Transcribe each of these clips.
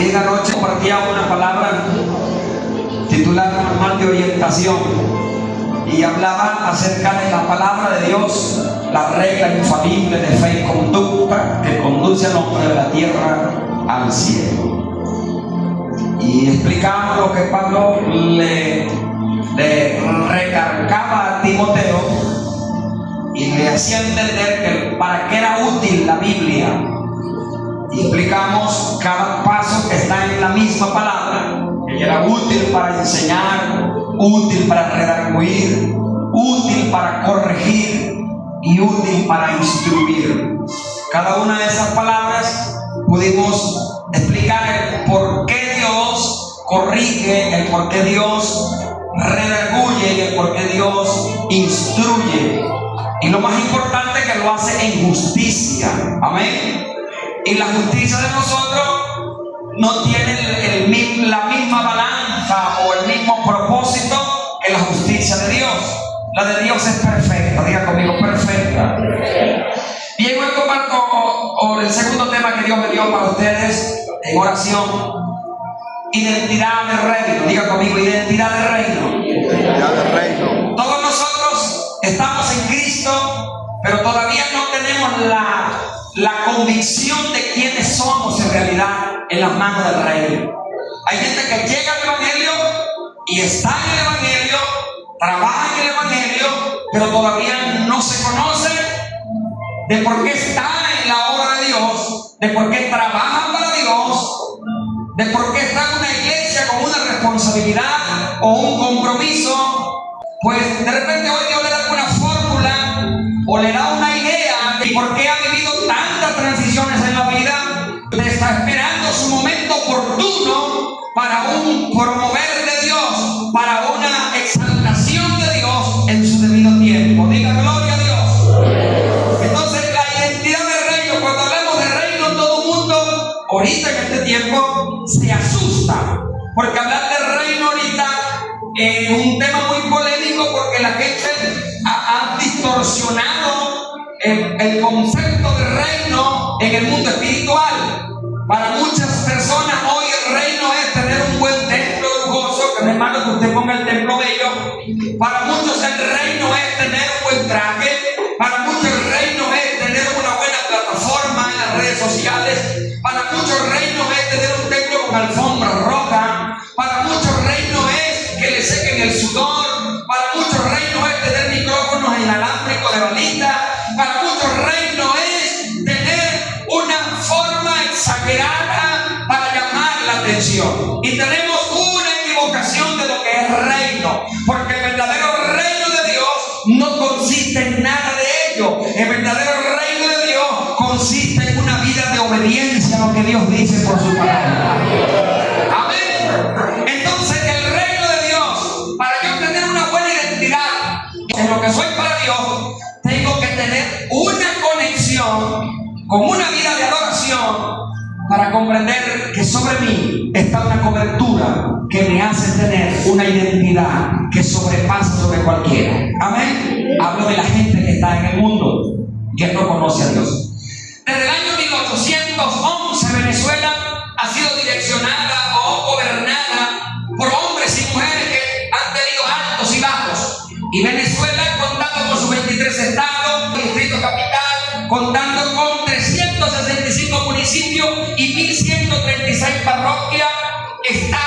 Hoy en la noche compartía una palabra titulada Manual de Orientación y hablaba acerca de la palabra de Dios, la regla infalible de fe y conducta que conduce al hombre de la tierra al cielo. Y explicamos lo que Pablo le recargaba a Timoteo y le hacía entender que para qué era útil la Biblia. Y explicamos cada paso que está en la misma palabra, que era útil para enseñar, útil para redarguir, útil para corregir y útil para instruir. Cada una de esas palabras pudimos explicar el por qué Dios corrige, el por qué Dios redarguye y el por qué Dios instruye. Y lo más importante es que lo hace en justicia. Amén. Y la justicia de nosotros no tiene la misma balanza o el mismo propósito que la justicia de Dios. La de Dios es perfecta. Diga conmigo, perfecta. Bien, hoy comparto el segundo tema que Dios me dio para ustedes en oración. Identidad de reino. Diga conmigo, identidad de reino. Identidad de reino. Todos nosotros estamos en Cristo, pero todavía no tenemos la convicción de quiénes somos en realidad en las manos del reino. Hay gente que llega al Evangelio y está en el Evangelio, trabaja en el Evangelio, pero todavía no se conoce de por qué está en la obra de Dios, de por qué trabaja para Dios, de por qué está en una iglesia con una responsabilidad o un compromiso. Pues de repente hoy Dios le da una fórmula o le da una idea de por qué ha vivido tantas transiciones en la vida. Usted está esperando su momento oportuno para un promover de Dios, para una exaltación de Dios en su debido tiempo. Diga gloria a Dios. Entonces la identidad del reino, cuando hablamos de reino, todo el mundo ahorita en este tiempo se asusta, porque hablar de reino ahorita es un tema muy polémico, porque la gente ha distorsionado el concepto de reino en el mundo espiritual. Para muchas personas hoy el reino es tener un buen templo lujoso, que mi hermano que usted ponga el templo bello. Para muchos el reino es tener un buen traje. Para muchos el reino es tener una buena plataforma en las redes sociales. Para muchos el reino es tener un templo con alfombra roja. Para muchos el reino es que le sequen el sudor. Para muchos el reino es tener micrófonos inalámbricos de balita. Para muchos el reino es tener una forma exagerada para llamar la atención. Y tenemos una equivocación de lo que es reino, porque el verdadero reino de Dios no consiste en nada de ello. El verdadero reino de Dios consiste en una vida de obediencia a lo que Dios dice por su palabra. Amén. Entonces el reino de Dios, para yo tener una buena identidad en lo que soy para Dios, tengo que tener una conexión con una vida de adoración para comprender que sobre mí está una cobertura que me hace tener una identidad que sobrepasa sobre cualquiera. Amén. Hablo de la gente que está en el mundo que no conoce a Dios. Desde el año 1811 Venezuela ha sido direccionada o gobernada por hombres y mujeres que han tenido altos y bajos. Y Venezuela, contando con sus 23 estados, distrito capital, contando con 365 municipios y 1136 parroquias, está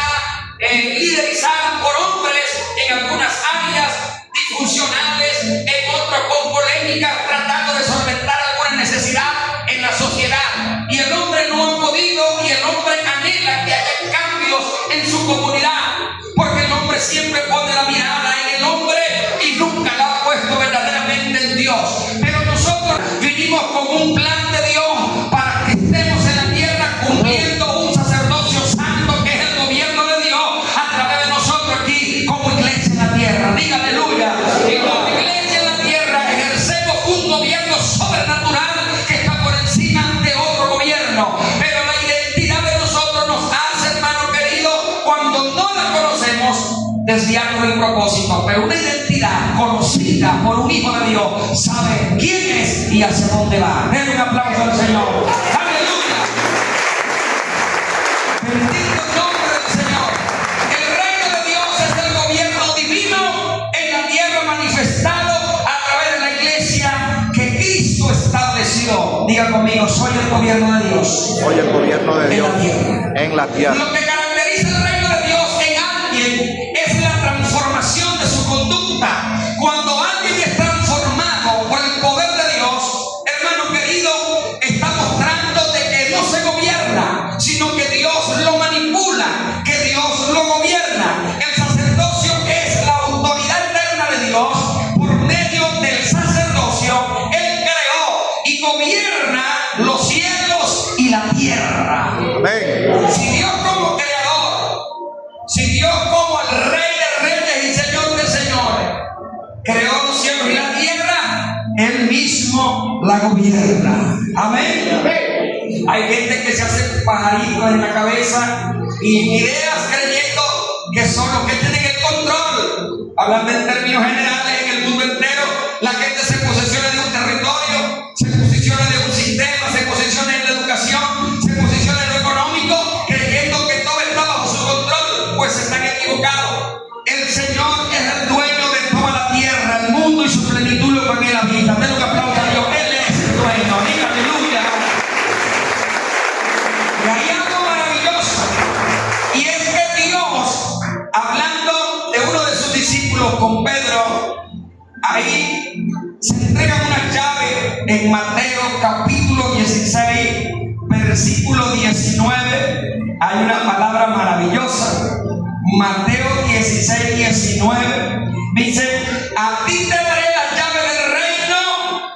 liderizada por hombres en algunas áreas disfuncionales, en otras con polémicas, tratando de solventar alguna necesidad en la sociedad. Y el hombre no ha podido, y el hombre anhela que haya cambios en su comunidad, porque el hombre siempre pone la mirada en el hombre y nunca la ha puesto verdaderamente en Dios. Pero nosotros vinimos con un plan de Dios para que estemos en la tierra cumpliendo un sacerdocio santo que es el gobierno de Dios a través de nosotros aquí como iglesia en la tierra. Diga aleluya. Y como iglesia en la tierra ejercemos un gobierno sobrenatural que está por encima de otro gobierno. Pero la identidad de nosotros nos hace, hermano querido, cuando no la conocemos, desviarnos del propósito. Pero una identidad conocida por un hijo de Dios sabe quién es y hacia dónde va. Den un aplauso al Señor. Aleluya. Diga conmigo, soy el gobierno de Dios. Soy el gobierno de Dios en la tierra. en la tierra. Lo que caracteriza el reino de Dios en alguien es la transformación de su conducta. Cuando alguien es transformado por el poder de Dios, hermano querido, está mostrando de que no se gobierna, sino que Dios lo manipula, que Dios lo gobierna. El sacerdocio es la autoridad eterna de Dios. Por medio del sacerdocio, Él creó y gobierna los cielos y la tierra. Amén. Si Dios como creador, si Dios como el Rey de Reyes y Señor de Señores creó los cielos y la tierra, Él mismo la gobierna. Amén. Hay gente que se hace pajaritos en la cabeza y ideas creyendo que son los que tienen el control. Hablando en términos generales, en el mundo entero, la gente se posesiona de un territorio, se posiciona de un sistema, se posiciona en la educación, se posiciona en lo económico, creyendo que todo está bajo su control. Pues están equivocados. El Señor es el dueño de toda la tierra, el mundo y su plenitud, lo que en él habita. Den un aplauso a Dios. Él es el dueño. Diga aleluya. Y hay algo maravilloso, y es que Dios, hablando de uno de sus discípulos con Pedro, ahí se entregan una llave en Mateo capítulo 16, versículo 19. Hay una palabra maravillosa. Mateo 16, 19 dice: a ti te daré la llave del reino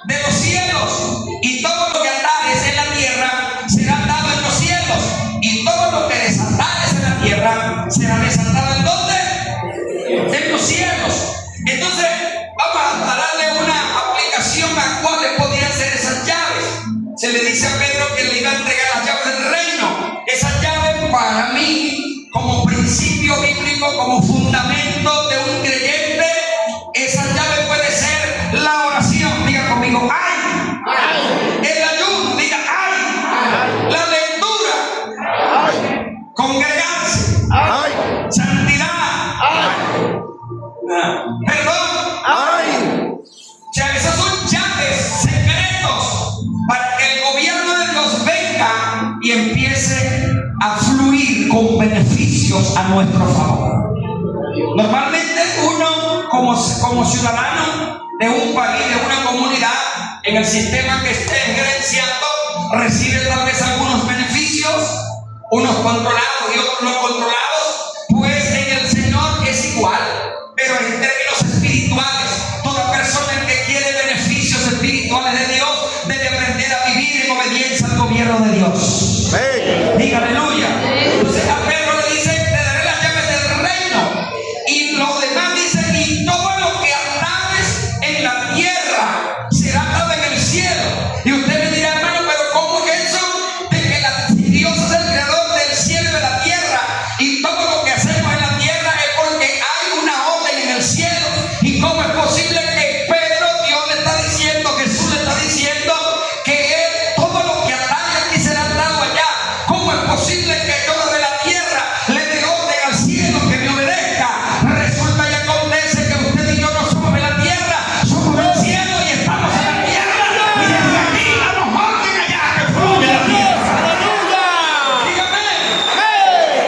de los cielos, y todo lo que atares en la tierra será atado en los cielos, y todo lo que desatares en la tierra será desatado ¿en dónde? En los cielos. Entonces vamos a darle una aplicación a cuáles podrían ser esas llaves. Se le dice a Pedro que le iba a entregar las llaves del reino. Esas llaves, para mí, como principio bíblico, como fundamento de un creyente, esa llave puede ser la oración. Diga conmigo, ¡ay! El ayuno, diga, ¡ay! La lectura, congregarse, santidad, perdón. O sea, esas son llaves, secretos, para que el gobierno de Dios venga y empiece a fluir con beneficios a nuestro favor. Normalmente uno, como ciudadano de un país, de una comunidad, en el sistema que esté gerenciando, recibe tal vez algunos beneficios, unos controlados y otros no controlados. Pues en el Señor es igual, pero en términos espirituales, toda persona que quiere beneficios espirituales de Dios debe aprender a vivir en obediencia al gobierno de Dios. Diga aleluya. Entonces a Pedro le dice: te daré las llaves del reino. Y lo demás dice: y todo lo que atares en la tierra será atado en el cielo. Y usted me dirá, hermano, pero ¿cómo es eso? De que si Dios es el creador del cielo y de la tierra, y todo lo que hacemos en la tierra es porque hay una orden en el cielo. ¿Y cómo es posible que Pedro, Dios le está diciendo, Jesús le está diciendo que él, todo lo que atare aquí será atado allá? ¿Cómo es posible que yo de la tierra le dé orden al cielo que me obedezca? Resulta y acontece que usted y yo no somos de la tierra, somos del cielo y estamos en la tierra. Y desde aquí damos orden allá que fluye la tierra. Dígame.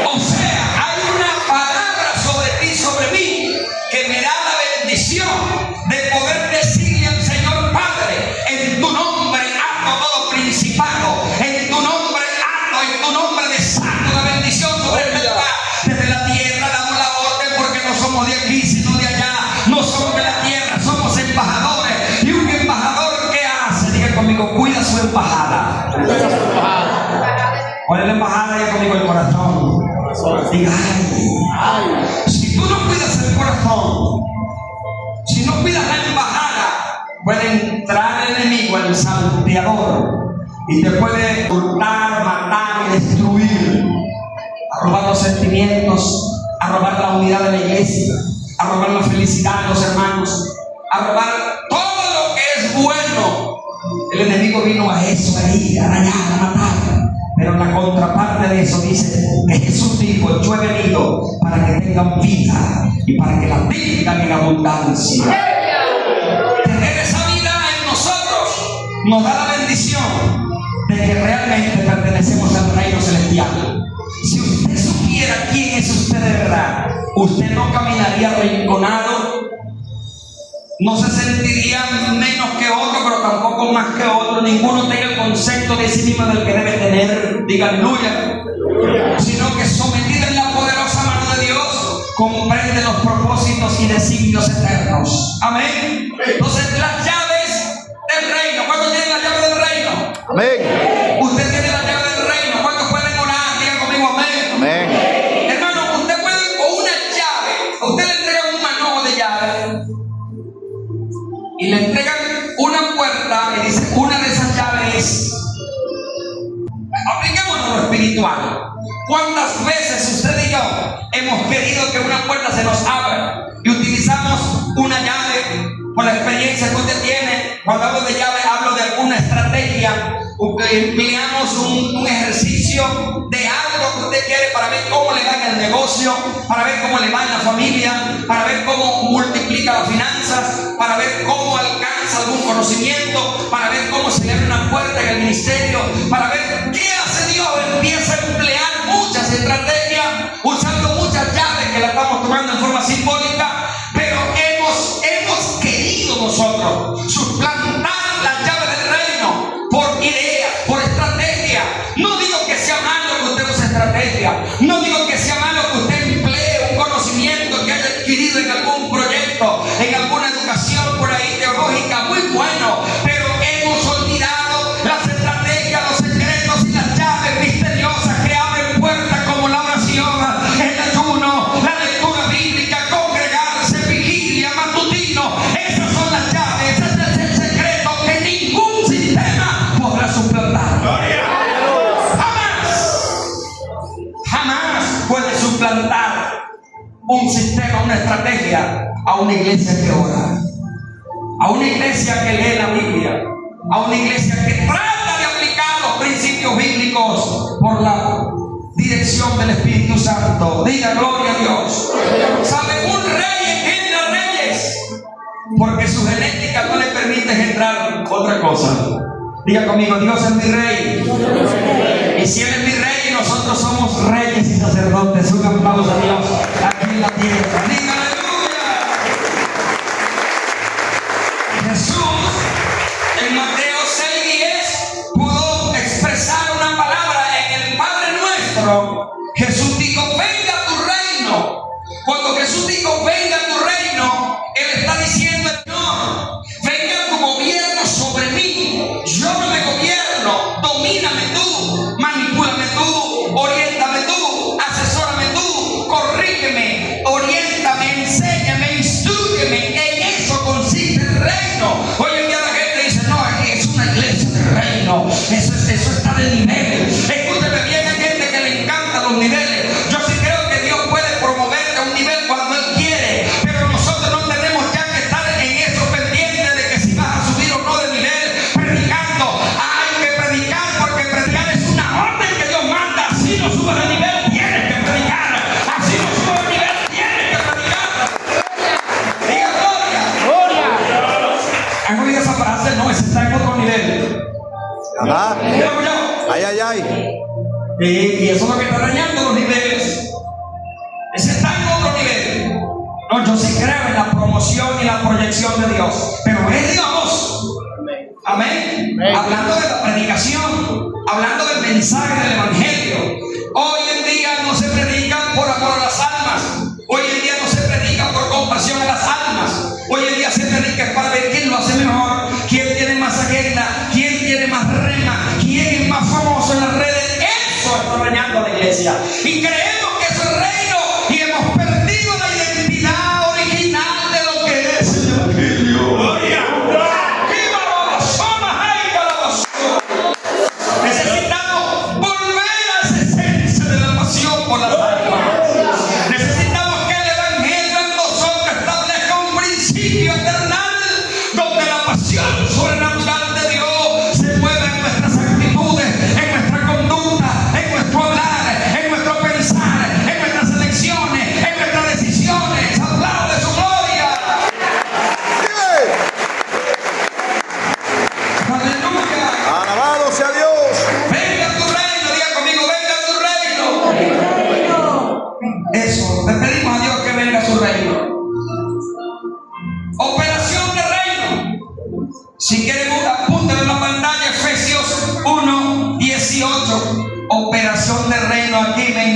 O sea, hay una palabra sobre ti, sobre mí, que me da la bendición de poder decirle al Señor: Padre, en tu nombre ato todo principado, en tu nombre ato, en tu nombre desato la bendición sobre esta lugar. Desde la tierra damos la orden, porque no somos de aquí sino de allá, no somos de la tierra, somos embajadores. Y un embajador, ¿qué hace? Diga conmigo, cuida su embajada. ¿Cuál es la embajada? Diga conmigo, el corazón. Diga, ay. Si tú no cuidas el corazón, si no cuidas la embajada, puede entrar el enemigo, el salteador, y te puede hurtar, matar y destruir, a robar los sentimientos, a robar la unidad de la iglesia, a robar la felicidad de los hermanos, a robar todo lo que es bueno. El enemigo vino a eso, a ir, a dañar, a matar. Pero la contraparte de eso dice que Jesús dijo: yo he venido para que tengan vida y para que la tengan en abundancia. Tener esa vida en nosotros nos da la bendición de que realmente pertenecemos al reino celestial. Si usted supiera quién es usted de verdad, usted no caminaría arrinconado, no se sentiría menos que otro, pero tampoco más que otro. Ninguno tenga el concepto de sí mismo del que debe tener, diga aleluya, sino que sometido en la poderosa mano de Dios, comprende los propósitos y designios eternos. Amén. Entonces, las llaves del reino. ¿Cuántos tienen la llave del reino? Amén. Usted tiene la llave del reino. ¿Cuántos pueden orar? Digan conmigo amén. Amén. Hermano, usted puede con una llave, usted le entrega un manojo de llave y le entregan una puerta y dice, una de esas llaves, apliquémonos lo espiritual. ¿Cuántas veces usted y yo hemos querido que una puerta se nos abra y utilizamos una llave? Por la experiencia que usted tiene, cuando hablo de llave, hablo de alguna estrategia. Empleamos un ejercicio de algo que usted quiere para ver cómo le va en el negocio, para ver cómo le va en la familia, para ver cómo multiplica las finanzas, para ver cómo alcanza algún conocimiento, para ver cómo se le abre una puerta en el ministerio, para ver qué hace Dios. Empieza a emplear muchas estrategias, usando muchas llaves que la estamos tomando en forma simbólica, pero hemos querido nosotros suplantar la llave del reino por ideas, por estrategia. No digo que sea malo que usted use estrategia, no digo que sea malo que usted emplee un conocimiento que haya adquirido en algún proyecto, en alguna educación por ahí teológica, muy bueno, pero hemos olvidado las estrategias, los secretos y las llaves misteriosas que abren puertas, como la oración, el ayuno, la lectura bíblica, congregarse, vigilia, matutino. Esas son las llaves, ese es el secreto que ningún sistema podrá suplantar. Jamás puede suplantar un sistema, una estrategia a una iglesia que ora, a una iglesia que lee la Biblia, a una iglesia que trata de aplicar los principios bíblicos por la dirección del Espíritu Santo. Diga gloria a Dios. ¿Sabe? Un rey engendra reyes porque su genética no le permite engendrar otra cosa. Diga conmigo, Dios es mi rey. Y si Él es mi rey, nosotros somos reyes y sacerdotes. Un aplauso a Dios aquí en la tierra. Diga aleluya. Jesús en Mateo 6:10 pudo expresar una palabra en el Padre Nuestro. Jesús dijo, venga tu reino. Cuando Jesús dijo, venga tu reino, Él está diciendo, no, venga tu gobierno sobre mí. Yo no me gobierno, domíname tú, manipúlame tú, oriéntame tú, asesórame tú, corrígeme, oriéntame, enséñame, instrúyeme. En eso consiste el reino. Hoy en día la gente dice, no, es una iglesia de reino, eso está de nivel. Escúcheme bien, hay gente que le encantan los niveles. Yo sí creo que Dios puede promoverte a un nivel cuando Él quiere, pero nosotros no tenemos ya que estar en eso pendiente de que si vas a subir o no de nivel predicando. Hay que predicar porque predicar es una orden que Dios manda. Así no subas de nivel, tienes que predicar. Así no subas de nivel, tienes que predicar. Diga gloria. ¿Han oído esa frase? No, ese está en otro nivel. Ajá. Digo yo. Ay, ay, ay. Y eso es lo que está dañando los niveles. Ese está en otro nivel. No, yo sí creo en la promoción y la proyección de Dios, pero es Dios. Amén. Hablando de la predicación, hablando del mensaje del evangelio. Hoy en día no se predica por amor a las almas. Hoy en día no se predica por compasión a las almas. Hoy en día se predica para ver quién lo hace mejor, quién tiene más agenda, quién tiene más rema, quién es más famoso en las redes. Eso está dañando a la iglesia. Y creemos que es el reino y hemos perdido la identidad original de lo que es el evangelio. Necesitamos volver a esa esencia del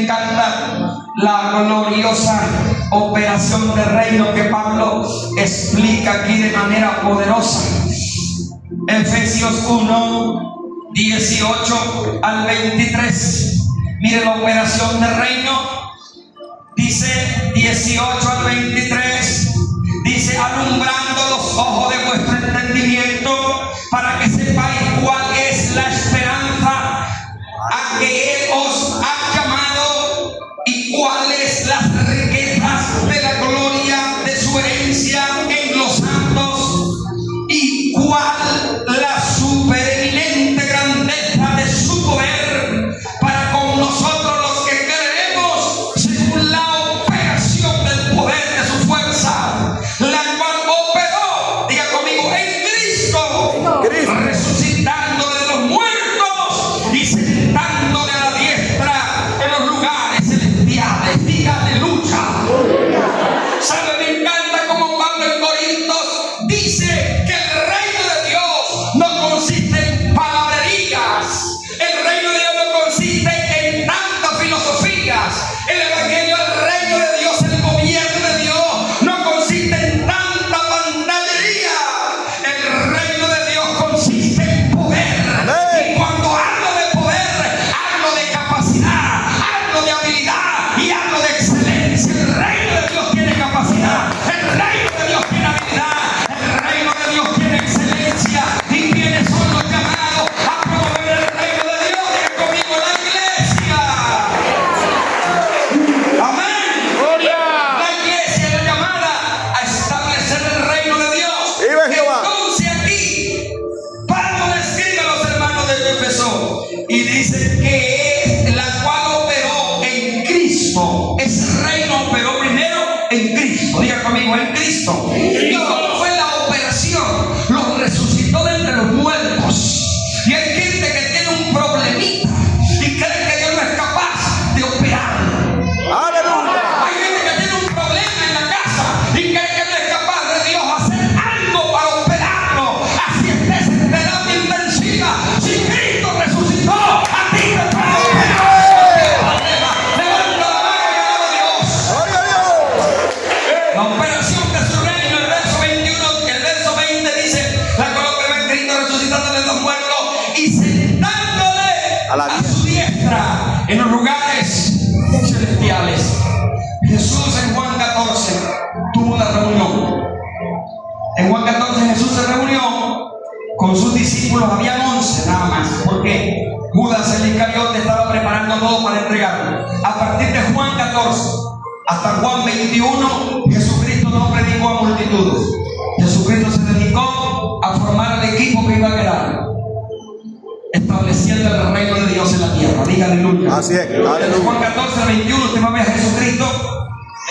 encanta la gloriosa operación del reino que Pablo explica aquí de manera poderosa. Efesios 1, 18 al 23. Mire la operación del reino. Dice 18 al 23. Dice: alumbrando los ojos de vuestro entendimiento, para que sepáis cuál es la esperanza a que Él os ha llamado y cuáles las riquezas de la gloria de su herencia en los santos, y cuál la supereminente grandeza de su poder para con nosotros los que creemos, según la operación del poder de su fuerza, la cual operó, diga conmigo, en Cristo, resucitándole de los muertos y sentándole a la diestra en los lugares celestiales. Diga aleluya. ¿Sabe? Me encanta como Pablo en Corintios dice que el reino de Dios no consiste en palabrerías. El reino de Dios no consiste en tantas filosofías. El evangelio del reino de Dios, el gobierno de Dios, no consiste en tanta pantallería. El reino de Dios consiste en poder. Y cuando hablo de poder, hablo de capacidad, hablo de habilidad y hablo de excelencia. El reino de Dios tiene capacidad, el reino de Dios tiene habilidad, el reino de Dios tiene excelencia. ¿Y quiénes son los llamados a promover el reino de Dios? Diga conmigo, la iglesia. Amén. La iglesia es la llamada a establecer el reino de Dios. ¡Viva Jehová! Entonces aquí Pablo describe a los hermanos de Éfeso y dice que es la cual operó en Cristo. Ese reino operó primero en Cristo. Diga conmigo, en Cristo. ¿Y cómo fue la operación? Los resucitó de entre los muertos. Y hay gente que tiene un problemita y cree que Dios no es capaz de operar. ¡Aleluya! Hay gente que tiene un problema en la casa y cree que no es capaz de Dios hacer algo para operarlo. Así estés en terapia intensiva. Si Cristo resucitó, a ti te puede operar. Levanta la mano y alaba a Dios. ¡Gloria a Dios! La operación de su reino, el verso 21, el verso 20 dice: la cual operó en Cristo resucitando de los muertos y sentándole a su diestra en los lugares celestiales. Jesús en Juan 14 tuvo una reunión. En Juan 14 Jesús se reunió con sus discípulos, habían 11 nada más, porque Judas el Iscariote estaba preparando todo para entregarlo. A partir de Juan 14 hasta Juan 21, Jesucristo no predicó a multitudes. Jesucristo se dedicó a formar el equipo que iba a quedar, estableciendo el reino de Dios en la tierra. Diga aleluya. Así es, En aleluya. Juan 14 al 21 usted va a ver a Jesucristo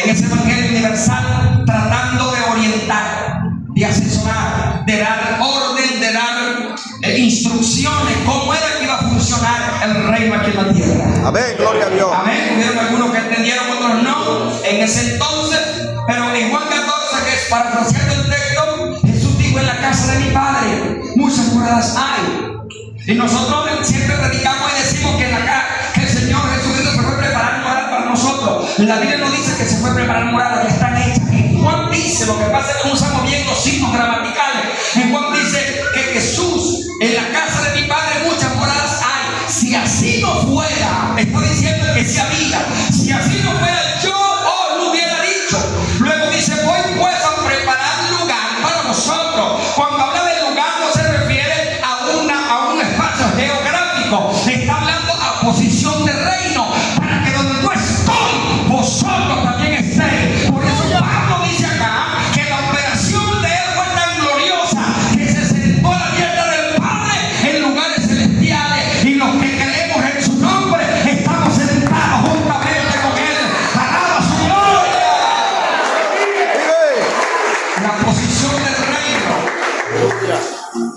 en ese evangelio universal tratando de orientar, de asesorar, de dar orden, de dar instrucciones, cómo era que iba a funcionar el reino aquí en la tierra. Amén, gloria a Dios. Amén. Hubieron algunos que entendieron, otros no en ese entonces, pero en Juan 14, que es parafraseando el texto, Jesús dijo: en la casa de mi Padre muchas moradas hay. Y nosotros siempre predicamos y decimos que que el Señor Jesucristo se fue a preparar morada para nosotros. La Biblia no dice que se fue a preparar morada, que están hechas. En Juan dice, lo que pasa es que no usamos bien los signos gramaticales. En Juan dice que Jesús, en la casa de mi Padre muchas moradas hay. Si así no fuera, está diciendo que si había. Si así no fuera, yo os lo hubiera dicho. Luego dice: voy pues a preparar lugar para vosotros. Cuando habla de lugar no se refiere a un espacio geográfico. Está hablando a posición de reino, para que donde yo estoy, vosotros también estéis. Por eso Pablo dice acá que la operación de él fue tan gloriosa que se sentó a la diestra del Padre en lugares celestiales, y los que creemos en su nombre estamos sentados juntamente con él. ¡Alaba su gloria! La posición del reino.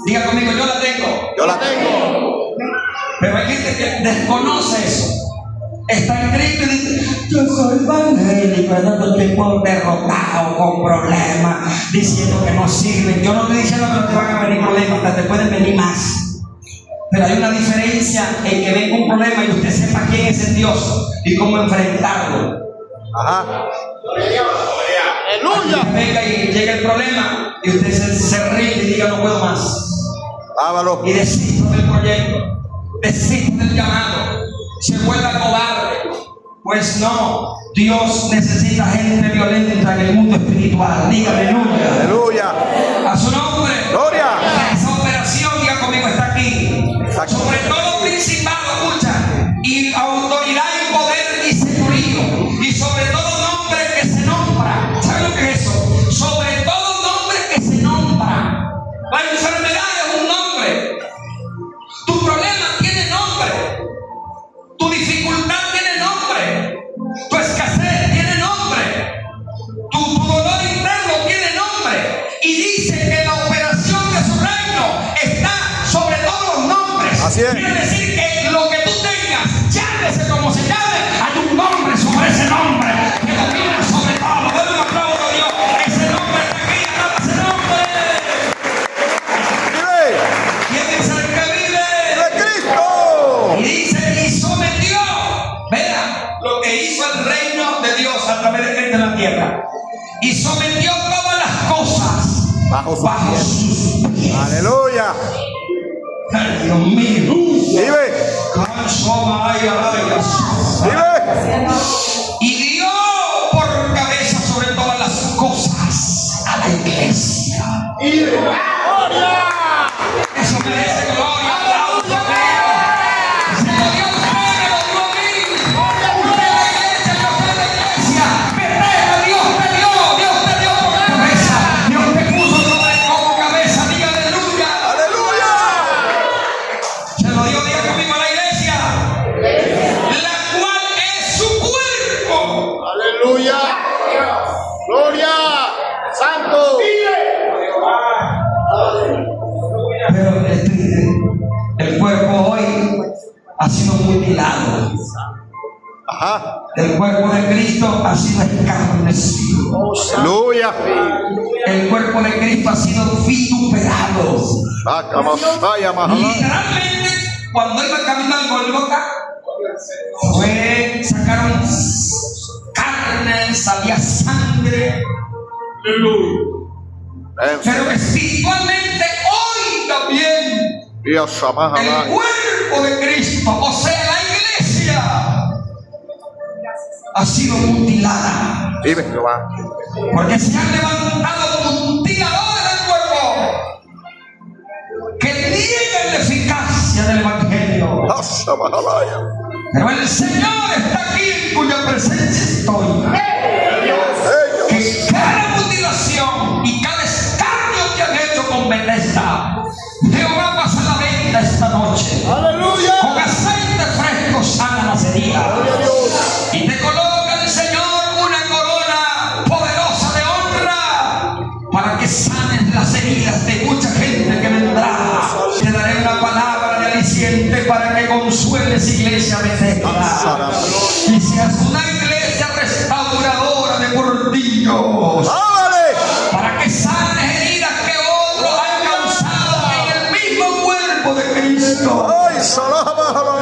Diga conmigo: yo la tengo. Yo la tengo. Pero hay gente que desconoce eso. Está en Cristo y dice: yo soy evangélico, pero no estoy derrotado, con problemas, diciendo que no sirven. Yo no estoy diciendo que no te van a venir problemas, hasta te pueden venir más. Pero hay una diferencia en que venga un problema y usted sepa quién es el Dios y cómo enfrentarlo. Ajá. Aleluya. Venga y llega el problema y usted se rinde y diga no puedo más. Ábalo. Y desisto del proyecto, desisto del llamado, se vuelva cobarde. Pues no, Dios necesita gente violenta en el mundo espiritual. Diga aleluya. Aleluya. A su nombre. Gloria. Esa operación, diga conmigo, está aquí. Exacto. Sobre todo principado, escucha, y autoridad y poder y señorío. Y sobre todo nombre que se nombra. ¿Sabe lo que es eso? Sobre todo nombre que se nombra. La enfermedad es un nombre. Tu problema tiene nombre. Tu dificultad tiene nombre. Tu escasez tiene nombre. Tu dolor interno tiene nombre. Y dice que la operación de su reino está sobre todos los nombres. Así es. Quiere decir que lo que tú tengas, llámese como se llame, hay un nombre sobre ese nombre que domina sobre todo. Dale un aplauso a Dios. Ese nombre está aquí, acaba ese nombre. Vive. ¿Quién es el que vive? De Cristo. Y dice, y sometió, vea lo que hizo el reino de Dios a través de gente en la tierra. Y sometió todas las cosas Bajo su sus pies. Aleluya. Ay, Dios mío. Vive. Vive. Y dio por cabeza sobre todas las cosas a la iglesia. Eso merece gloria, aplauso. Se lo dio a usted, me lo dio a mí. Usted es la iglesia, yo soy la iglesia. Me pega, Dios te dio como cabeza. Dios te puso como cabeza, diga aleluya. Aleluya. Se lo dio, diga conmigo, a la iglesia, la cual es su cuerpo. Aleluya. Gloria. Santo. Pero es triste, el cuerpo hoy ha sido mutilado. Ajá. El cuerpo de Cristo ha sido escarnecido. Aleluya. El cuerpo de Cristo ha sido vituperado. Vaya, Literalmente, cuando iba caminando al Golgota, sacaron carne, salía sangre. Pero espiritualmente hoy también Dios el cuerpo de Cristo, o sea, la iglesia, ha sido mutilada. Vive Jehová. Porque se han levantado mutiladores del cuerpo que niegan la eficacia del evangelio. Pero el Señor está aquí en cuya presencia estoy. Que cada mutilación y cada escarnio que han hecho con Bethesda, Jehová pasa la venta esta noche. Aleluya. Con aceite fresco sana las heridas. Y te coloca el Señor una corona poderosa de honra para que sanes las heridas de mucha gente que vendrá. Te daré una palabra de aliciente para que consueles, iglesia Bethesda, y seas una iglesia restauradora de portillos, para que sanes heridas que otros han causado en el mismo cuerpo de Cristo.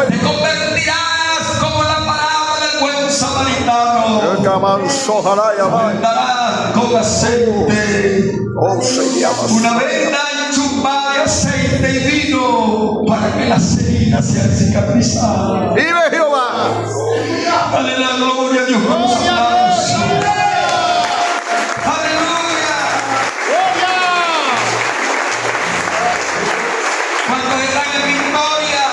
Te convertirás como la palabra del buen samaritano. Darás con aceite una venda enchufada de aceite y vino para que las heridas sean cicatrizadas. Vive Jehová. Dale la gloria a Dios con los aplausos. Aleluya. Cuando están en victoria,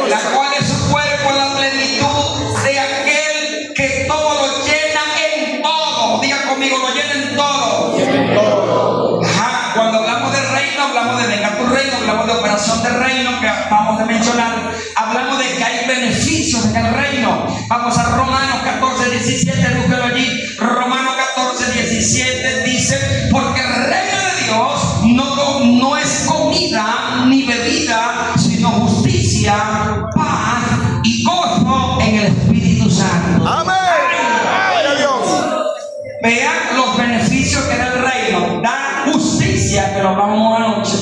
la cual es su cuerpo, la plenitud de aquel que todo lo llena en todo. Diga conmigo, lo llena en todo. Ajá, cuando hablamos del reino, hablamos de venga tu reino, hablamos de operación del reino que acabamos de mencionar, hablamos de que hay beneficios en el reino. Vamos a Romanos 14:17, búsquelo allí. Romanos 14:17 dice, porque el reino de Dios no es comida ni bebida, sino justicia, paz y gozo en el Espíritu Santo. Amén. Gloria a Dios. Vean los beneficios que da el reino. Da justicia, que lo hablamos anoche.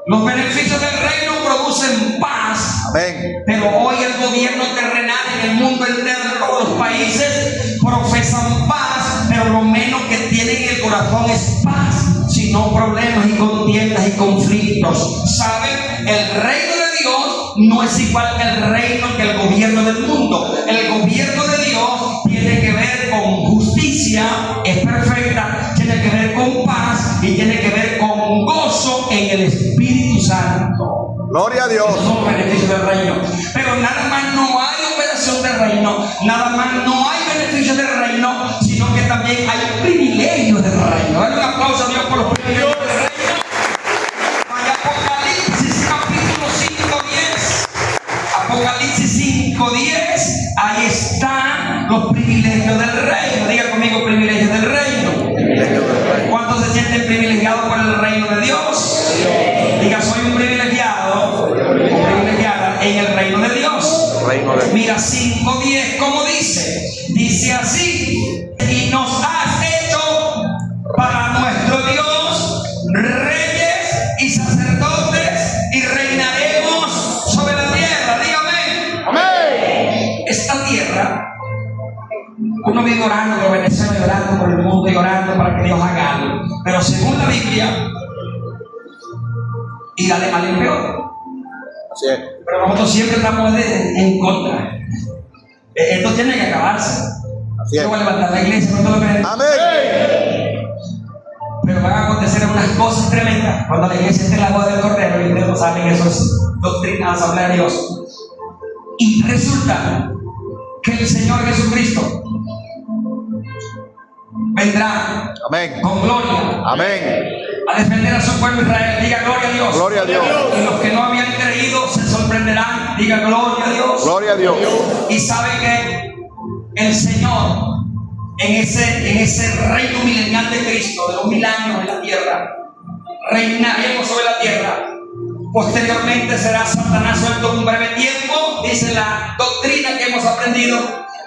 Los beneficios del reino producen paz. Amén. Pero hoy el gobierno terrenal en el mundo entero, en todos los países, profesan paz, pero lo menos que tienen en el corazón es paz, sino problemas y contiendas y conflictos. ¿Saben? El reino de Dios no es igual que el reino, que el gobierno del mundo. El gobierno de Dios tiene que ver con justicia, es perfecta, tiene que ver con paz y tiene que ver con gozo en el Espíritu Santo. Gloria a Dios. Esos son los beneficios del reino. Pero nada más no hay operación del reino, nada más no hay beneficios del reino, sino que también hay privilegios del reino. Dale un aplauso a Dios por los privilegios del reino. Vaya Apocalipsis capítulo 5:10. Apocalipsis 5:10. Ahí están los privilegios del reino. Diga conmigo, privilegios del reino. ¿Cuántos se sienten privilegiados por el reino de Dios? Diga, soy un privilegiado o privilegiada en el reino de Dios. Mira 5:10, ¿cómo dice? Dice así: y nos has hecho para nuestro Dios reyes y sacerdotes y reinaremos sobre la tierra. Dígame. Amén. Esta tierra, uno vive orando por Venezuela, orando por el mundo y orando para que Dios haga algo. Pero según la Biblia, irá de mal en peor. Así es. Pero nosotros siempre estamos en contra. Esto tiene que acabarse. Así es. Yo voy a levantar la iglesia, no te lo crees. Amén. Pero van a acontecer unas cosas tremendas cuando la iglesia esté en la boda del Cordero y ustedes no saben, eso es doctrina, asamblea de Dios. Y resulta que el Señor Jesucristo vendrá Amén. con gloria Amén. a defender a su pueblo Israel. Diga gloria a Dios. Gloria a Dios. Y los que no habían creído se sorprenderán. Diga gloria a Dios. Gloria a Dios. Y sabe que el Señor en ese reino milenial de Cristo, de los 1000 años en la tierra, reinaremos sobre la tierra. Posteriormente será Satanás suelto en un breve tiempo, dice la doctrina que hemos aprendido,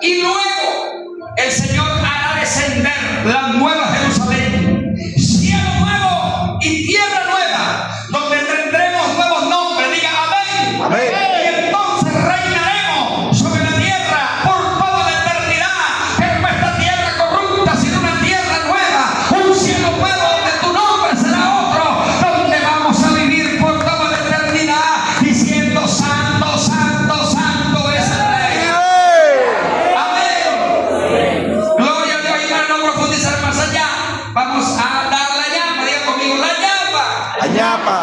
y luego el Señor hará descender la nueva Jerusalén, cielo nuevo y tierra nueva, donde tendremos nuevos nombres. Diga amén. Amén. Y entonces reinaremos sobre la tierra por toda la eternidad, pero no esta tierra corrupta, sino una tierra nueva, un cielo nuevo donde tu nombre será otro, donde vamos a vivir por toda la eternidad diciendo santo, santo, santo es el Rey. Amén. Gloria a Dios. Y para no profundizar más allá, vamos a dar la llama. Diga conmigo, la llama. La llama.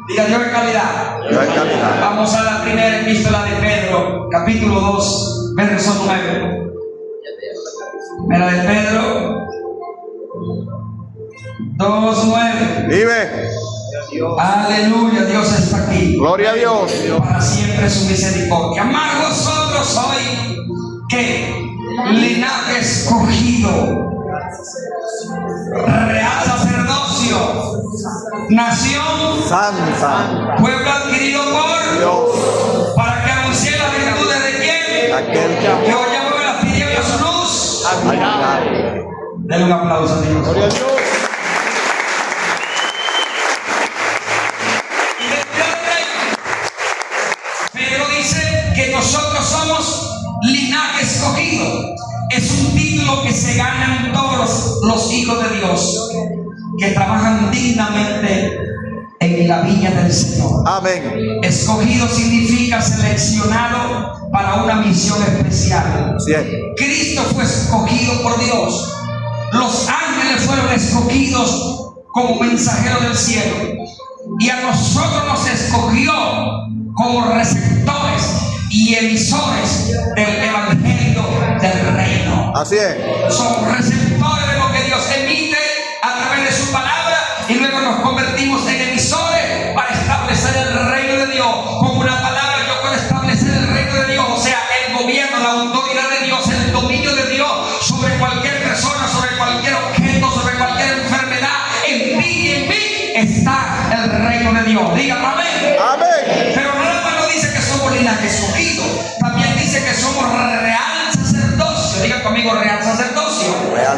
Diga Dios en calidad. Dios en calidad. Vamos a la primera epístola de Pedro, capítulo 2, verso 9. Primera de Pedro 2:9. Vive. Aleluya, Dios está aquí. Gloria a Dios. Para siempre su misericordia. Más vosotros hoy que linaje escogido, real sacerdocio, nación, Santa. pueblo adquirido por Dios. para que anuncie las virtudes de quién, Aquel que hoy mueve las tinieblas su luz. que Denle un aplauso a Dios. Gloria a Dios. Y dentro del reino, Pedro dice que nosotros somos linaje escogido. Es un título que se ganan todos los hijos de Dios que trabajan dignamente en la viña del Señor. Amén. Escogido significa seleccionado para una misión especial. Así es. Cristo fue escogido por Dios. Los ángeles fueron escogidos como mensajeros del cielo. Y a nosotros nos escogió como receptores y emisores del evangelio del reino. Así es. Somos receptores de lo que Dios emite a través de su palabra y luego nos convertimos en emisores para establecer el reino de Dios. Con una palabra yo puedo establecer el reino de Dios, o sea, el gobierno, la autoridad de Dios, el dominio de Dios sobre cualquier persona, sobre cualquier objeto, sobre cualquier enfermedad. En ti y en mí está el reino de Dios. Diga amén. Amén. Pero nada más no dice que somos linaje escogido, también dice que somos real sacerdocio. Diga conmigo, real sacerdocio. Real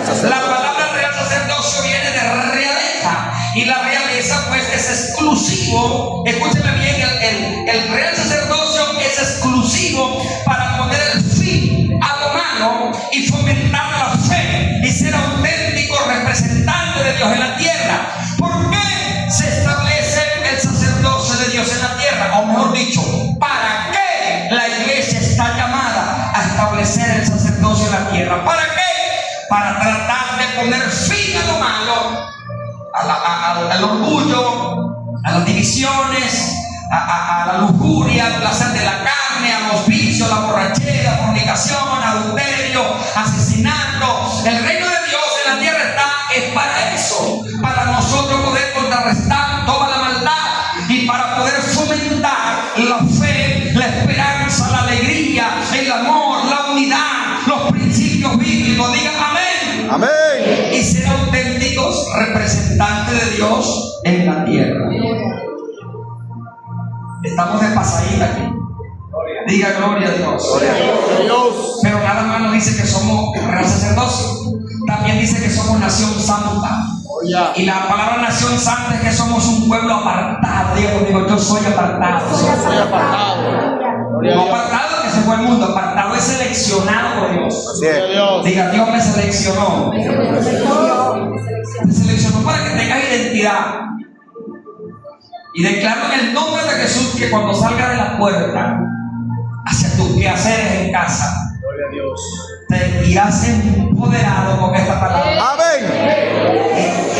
tierra, o mejor dicho, ¿para qué la iglesia está llamada a establecer el sacerdocio en la tierra? ¿Para qué? Para tratar de poner fin a lo malo, al orgullo, a las divisiones, a la lujuria, al placer de la carne, a los vicios, la borrachera, fornicación, adulterio, asesinato. El reino de Dios en la tierra es para eso, para nosotros poder contrarrestar toda la maldad y para poder fomentar la fe, la esperanza, la alegría, el amor, la unidad, los principios bíblicos. Digan amén. Amén. Y ser auténticos representantes de Dios en la tierra. Estamos de pasadita aquí. Diga gloria a Dios. Gloria a Dios. Pero nada más nos dice que somos real sacerdocio. También dice que somos nación santa. Y la palabra nación santa es que somos un pueblo apartado. Diga conmigo, yo soy apartado. Soy apartado. No apartado que se fue al mundo, apartado es seleccionado por Dios. Así es. Diga, Dios me seleccionó. Me seleccionó para que tengas identidad. Y declaro en el nombre de Jesús que cuando salga de la puerta hacia tus quehaceres en casa, Gloria a Dios. te irás empoderado con esta palabra. Amén.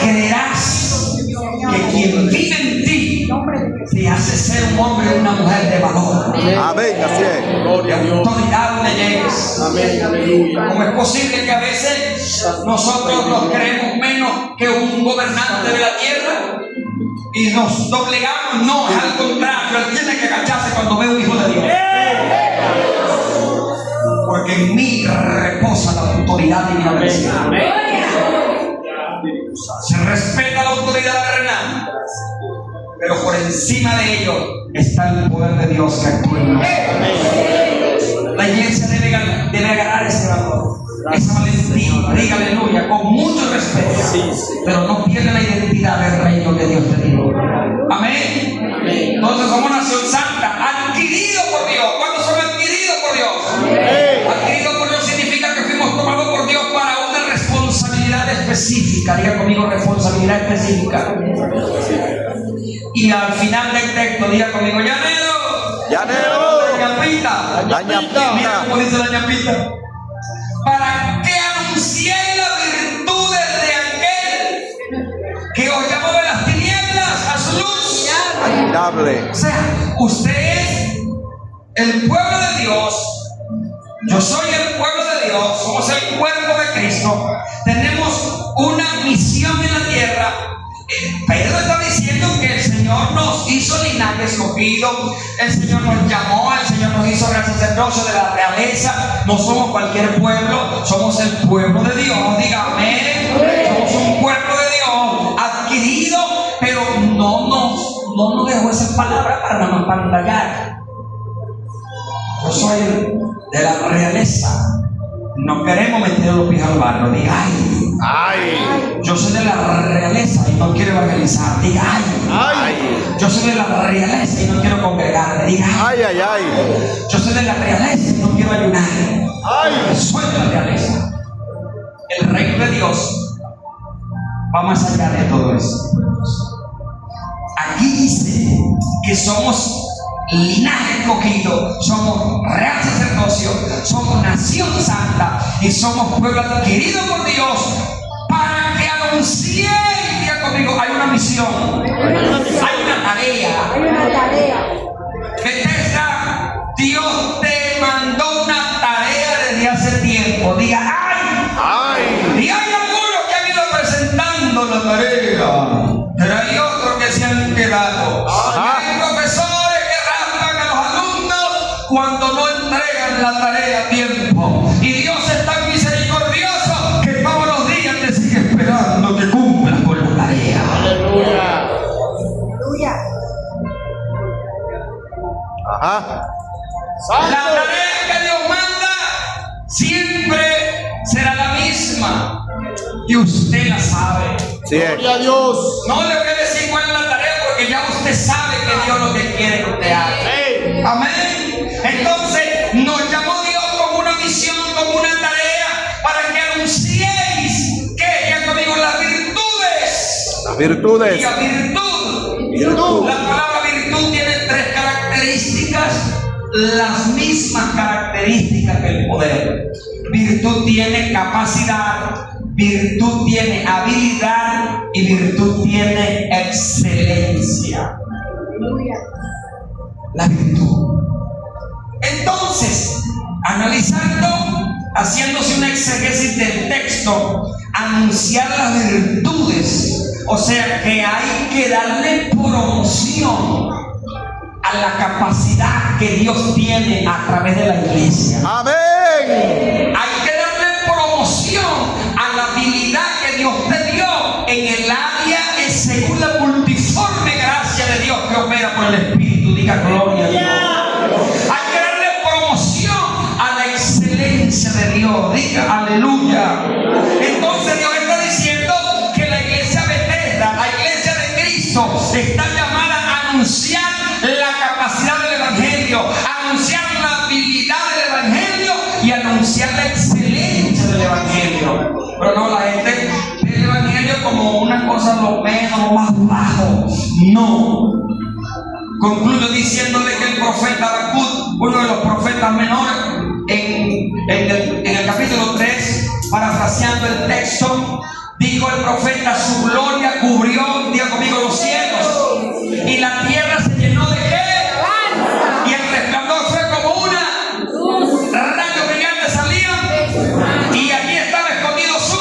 Creerás que quien vive en ti te hace ser un hombre o una mujer de valor. Amén. Así es. Gloria a De Dios. autoridad donde llegues. Amén. Aleluya. ¿Cómo es posible que a veces nosotros nos creemos menos que un gobernante de la tierra y nos doblegamos? No, es al contrario, él tiene que agacharse cuando ve un hijo de Dios. Porque en mí reposa la autoridad divina del cielo. Se respeta la autoridad terrenal, pero por encima de ello está el poder de Dios que actúa en nosotros. La iglesia debe agarrar ese valor, esa valentía, diga aleluya, con mucho respeto, pero no pierde la identidad del reino que Dios te dio. Amén. Entonces somos nación santa, adquirido por Dios. ¿Cuántos son adquiridos por Dios? Adquirido por Dios significa que fuimos tomados por Dios para una responsabilidad específica. Diga conmigo, responsabilidad específica. Y al final del texto, diga conmigo, llanero. Llanero. Ñapita. La ñapita. Mira cómo dice la ñapita. Para que anunciéis las virtudes de aquel que os llamó de las tinieblas a su luz. Admirable. O sea, usted es el pueblo de Dios. Yo soy el pueblo de Dios. Somos el cuerpo de Cristo. Tenemos una misión en la tierra. Pedro está diciendo que el Señor nos hizo linaje escogido, el Señor nos llamó, el Señor nos hizo real sacerdocio de la realeza. No somos cualquier pueblo, somos el pueblo de Dios. Dígame, somos un pueblo de Dios adquirido, pero no nos dejó esa palabra para no pantallar. Yo soy de la realeza. No queremos meter los pies al barro. Diga, ay. Yo soy de la realeza y no quiero evangelizar. Diga, ay. Yo soy de la realeza y no quiero congregar. Diga, Ay, ay, ay. yo soy de la realeza y no quiero ayunar. Ay. Soy de la realeza. El reino de Dios va más allá de todo eso. Aquí dice que somos linaje escogido, somos real sacerdocio, somos nación santa y somos pueblo adquirido por Dios para que anunciéis. Diga conmigo, hay una misión, hay una tarea. Bethesda, Dios te mandó una tarea desde hace tiempo. Diga, ay. Y hay algunos que han ido presentando la tarea, pero hay otros que se han quedado. Hay profesores cuando no entregan la tarea a tiempo. Y Dios es tan misericordioso que todos los días te sigue esperando que cumplas con la tarea. Aleluya. Ajá. La tarea que Dios manda siempre será la misma. Y usted la sabe. Sí. Gloria a Dios. No le voy a decir cuál es la tarea porque ya usted sabe que Dios lo que quiere que usted haga. Amén. Entonces nos llamó Dios con una misión, con una tarea para que anunciéis que, ya conmigo, las virtudes. Las virtudes. Diga virtud. Virtud. La palabra virtud tiene tres características. las mismas características que el poder. Virtud tiene capacidad, virtud tiene habilidad y virtud tiene excelencia. La virtud. Entonces, analizando, haciéndose una exégesis del texto, anunciar las virtudes, o sea que hay que darle promoción a la capacidad que Dios tiene a través de la iglesia. Amén. Hay que darle promoción a la habilidad que Dios te dio en el área según la multiforme gracia de Dios que opera por el Espíritu. Diga gloria a Dios. Hay que darle promoción a la excelencia de Dios. Diga aleluya. Entonces Dios está diciendo que la iglesia Bethesda, la iglesia de Cristo, está llamada a anunciar la capacidad del Evangelio, anunciar la habilidad del Evangelio y anunciar la excelencia del Evangelio. Pero no, la gente ve el Evangelio como una cosa lo menos, lo más bajo. No. Concluyo diciéndole que el profeta Habacuc, uno de los profetas menores, en el capítulo 3, parafraseando el texto, dijo el profeta: su gloria cubrió, diga conmigo, los cielos, y la tierra se llenó de ¿qué? Y el resplandor fue como una rayo brillante salía, y allí estaba escondido su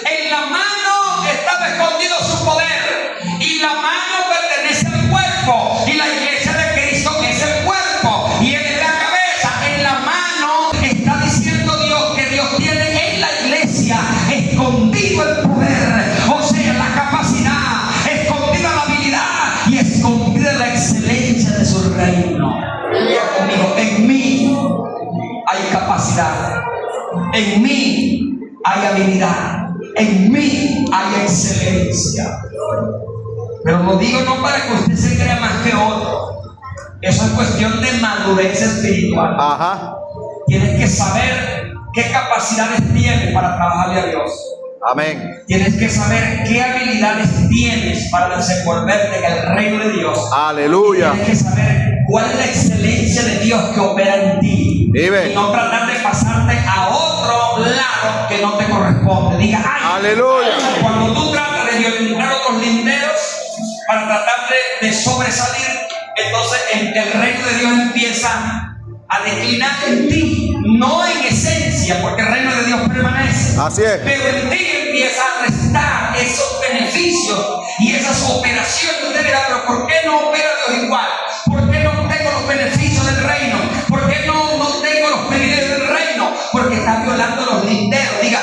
en la mano estaba escondido su poder, y la mano pertenece al cuerpo, y la iglesia de Cristo es el cuerpo, y él es la cabeza. En la mano está diciendo Dios que Dios tiene en la iglesia escondido el poder, o sea, la capacidad, escondida la habilidad y escondida la excelencia de su reino. Diga conmigo: en mí hay capacidad, en mí hay habilidad, en mí hay excelencia. Pero lo digo no para que usted se crea más que otro. Eso es cuestión de madurez espiritual. Ajá. Tienes que saber qué capacidades tienes para trabajarle a Dios. Amén. Tienes que saber qué habilidades tienes para desenvolverte en el reino de Dios. Aleluya. Tienes que saber cuál es la excelencia de Dios que opera en ti. Vive. Y no tratar de pasarte a otro lado que no te corresponde. Diga, ay. Aleluya. Cuando tú tratas de violentar otros linderos para tratar de sobresalir, entonces el reino de Dios empieza a declinar en ti, no en esencia, porque el reino de Dios permanece. Así es. Pero en ti empieza a restar esos beneficios y esas operaciones. Usted dirá: pero ¿por qué no opera Dios igual? ¿Por qué no tengo los beneficios del reino? ¿Por qué no tengo los privilegios del reino? Porque está violando los linderos. Diga,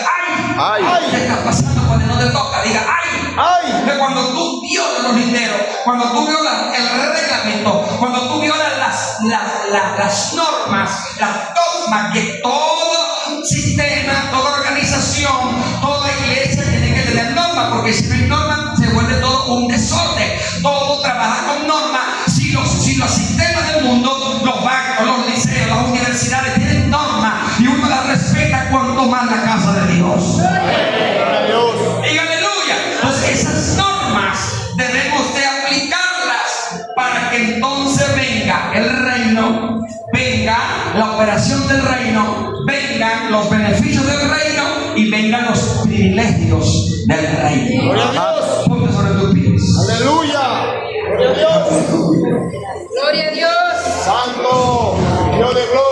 ¡ay! Ay. ¿Qué está pasando cuando no te toca? Diga, ¡ay! Ay. Que cuando tú violas los linderos, cuando tú violas el reglamento, cuando tú violas las normas, las dogmas que todo sistema, toda organización, toda iglesia tiene que tener normas, porque si no hay normas se vuelve todo un desorden. Todo trabaja con normas. Si los sistemas del mundo, los bancos, los liceos, las universidades tienen normas y uno las respeta, cuanto más la casa de Dios. Y aleluya. Entonces esas normas debemos de aplicarlas para que entonces venga el reino, venga la operación del reino, vengan los beneficios del reino y vengan los privilegios del reino. Gloria a Dios. Ponte sobre tus pies. Aleluya. Gloria a Dios. Gloria a Dios. Santo. Dios de gloria.